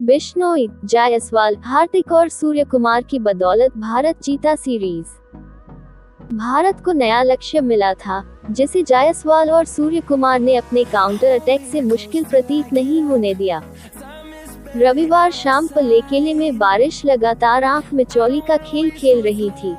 बिश्नोई, जायसवाल, हार्दिक और सूर्य कुमार की बदौलत भारत जीता सीरीज। भारत को नया लक्ष्य मिला था, जिसे जायसवाल और सूर्य कुमार ने अपने काउंटर अटैक से मुश्किल प्रतीत नहीं होने दिया। रविवार शाम पल्लेकेले में बारिश लगातार आंख मिचौली का खेल खेल रही थी।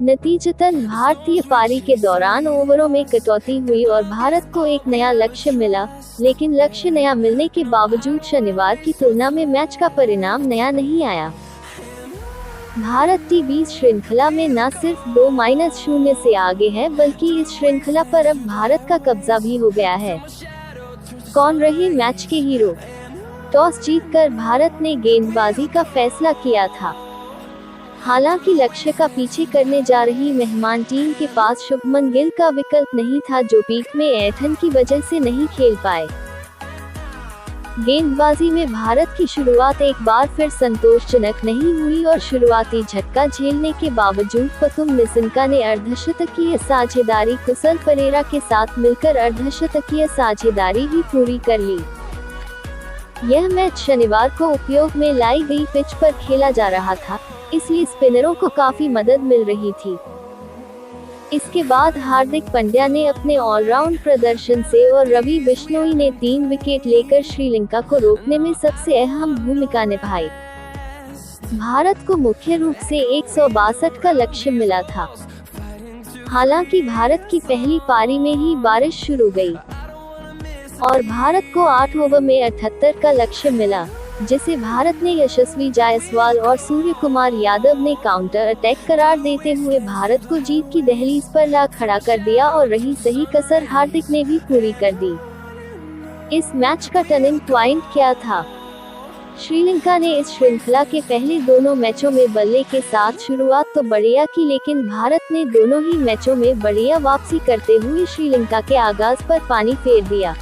नतीजतन भारतीय पारी के दौरान ओवरों में कटौती हुई और भारत को एक नया लक्ष्य मिला, लेकिन लक्ष्य नया मिलने के बावजूद शनिवार की तुलना में मैच का परिणाम नया नहीं आया। भारत टी20 श्रृंखला में न सिर्फ 2-0 से आगे है, बल्कि इस श्रृंखला पर अब भारत का कब्जा भी हो गया है। कौन रहे मैच के हीरो? टॉस जीतकर भारत ने गेंदबाजी का फैसला किया था। हालांकि लक्ष्य का पीछे करने जा रही मेहमान टीम के पास शुभमन गिल का विकल्प नहीं था, जो पीक में ऐंठन की वजह से नहीं खेल पाए। गेंदबाजी में भारत की शुरुआत एक बार फिर संतोषजनक नहीं हुई और शुरुआती झटका झेलने के बावजूद पतुम निसंका ने अर्धशतकीय साझेदारी कुशल परेरा के साथ मिलकर अर्धशतकीय साझेदारी भी पूरी कर ली। यह मैच शनिवार को उपयोग में लाई गई पिच पर खेला जा रहा था, इसलिए स्पिनरों को काफी मदद मिल रही थी। इसके बाद हार्दिक पांड्या ने अपने ऑलराउंड प्रदर्शन से और रवि बिश्नोई ने 3 विकेट लेकर श्रीलंका को रोकने में सबसे अहम भूमिका निभाई। भारत को मुख्य रूप से 162 का लक्ष्य मिला था। हालांकि भारत की पहली पारी में ही बारिश शुरू गई और भारत को 8 ओवर में 78 का लक्ष्य मिला, जिसे भारत ने यशस्वी जायसवाल और सूर्य कुमार यादव ने काउंटर अटैक करार देते हुए भारत को जीत की दहलीज पर ला खड़ा कर दिया और रही सही कसर हार्दिक ने भी पूरी कर दी। इस मैच का टर्निंग पॉइंट क्या था? श्रीलंका ने इस श्रृंखला के पहले दोनों मैचों में बल्ले के साथ शुरुआत तो बढ़िया की, लेकिन भारत ने दोनों ही मैचों में बढ़िया वापसी करते हुए श्रीलंका के आगाज पर पानी फेर दिया।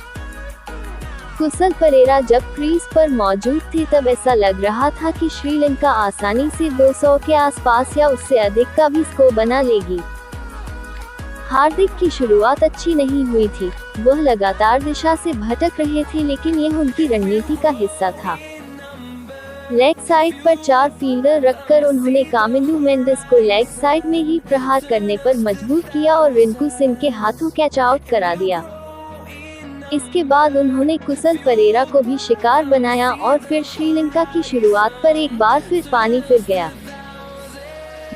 कुशल परेरा जब क्रीज पर मौजूद थे तब ऐसा लग रहा था कि श्रीलंका आसानी से 200 के आसपास या उससे अधिक का भी स्कोर बना लेगी। हार्दिक की शुरुआत अच्छी नहीं हुई थी, वह लगातार दिशा से भटक रहे थे, लेकिन यह उनकी रणनीति का हिस्सा था। लेग साइड पर 4 फील्डर रखकर उन्होंने कामिंदु मेंडिस को लेग साइड में ही प्रहार करने पर मजबूर किया और रिंकू सिंह के हाथों कैच आउट करा दिया। इसके बाद उन्होंने कुशल परेरा को भी शिकार बनाया और फिर श्रीलंका की शुरुआत पर एक बार फिर पानी फिर गया।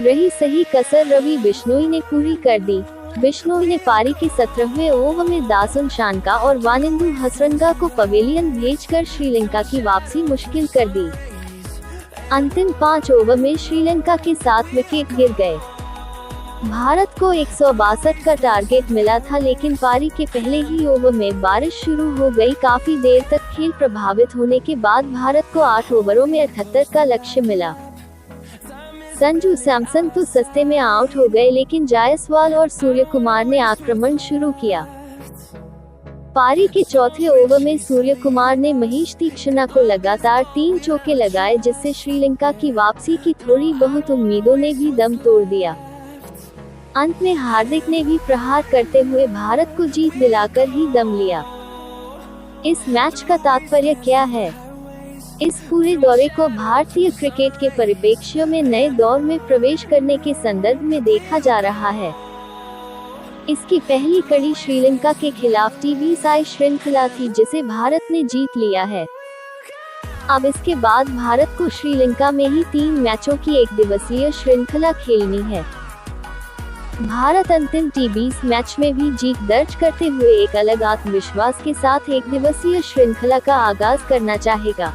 रही सही कसर रवि बिश्नोई ने पूरी कर दी। बिश्नोई ने पारी के 17वें ओवर में दासुन शानका और वानिंदु हसरंगा को पवेलियन भेजकर श्रीलंका की वापसी मुश्किल कर दी। अंतिम 5 ओवर में श्रीलंका के 7 विकेट गिर गए। भारत को 162 का टारगेट मिला था, लेकिन पारी के पहले ही ओवर में बारिश शुरू हो गई। काफी देर तक खेल प्रभावित होने के बाद भारत को 8 ओवरों में 78 का लक्ष्य मिला। संजू सैमसन तो सस्ते में आउट हो गए, लेकिन जायसवाल और सूर्य कुमार ने आक्रमण शुरू किया। पारी के चौथे ओवर में सूर्य कुमार ने महेश तीक्षणा को लगातार 3 चौके लगाए, जिससे श्रीलंका की वापसी की थोड़ी बहुत उम्मीदों ने भी दम तोड़ दिया। अंत में हार्दिक ने भी प्रहार करते हुए भारत को जीत दिलाकर ही दम लिया। इस मैच का तात्पर्य क्या है? इस पूरे दौरे को भारतीय क्रिकेट के परिप्रेक्ष्य में नए दौर में प्रवेश करने के संदर्भ में देखा जा रहा है। इसकी पहली कड़ी श्रीलंका के खिलाफ टी20 श्रृंखला थी, जिसे भारत ने जीत लिया है। अब इसके बाद भारत को श्रीलंका में ही 3 मैचों की एक दिवसीय श्रृंखला खेलनी है। भारत अंतिम टी20 मैच में भी जीत दर्ज करते हुए एक अलग आत्मविश्वास के साथ एक दिवसीय श्रृंखला का आगाज करना चाहेगा।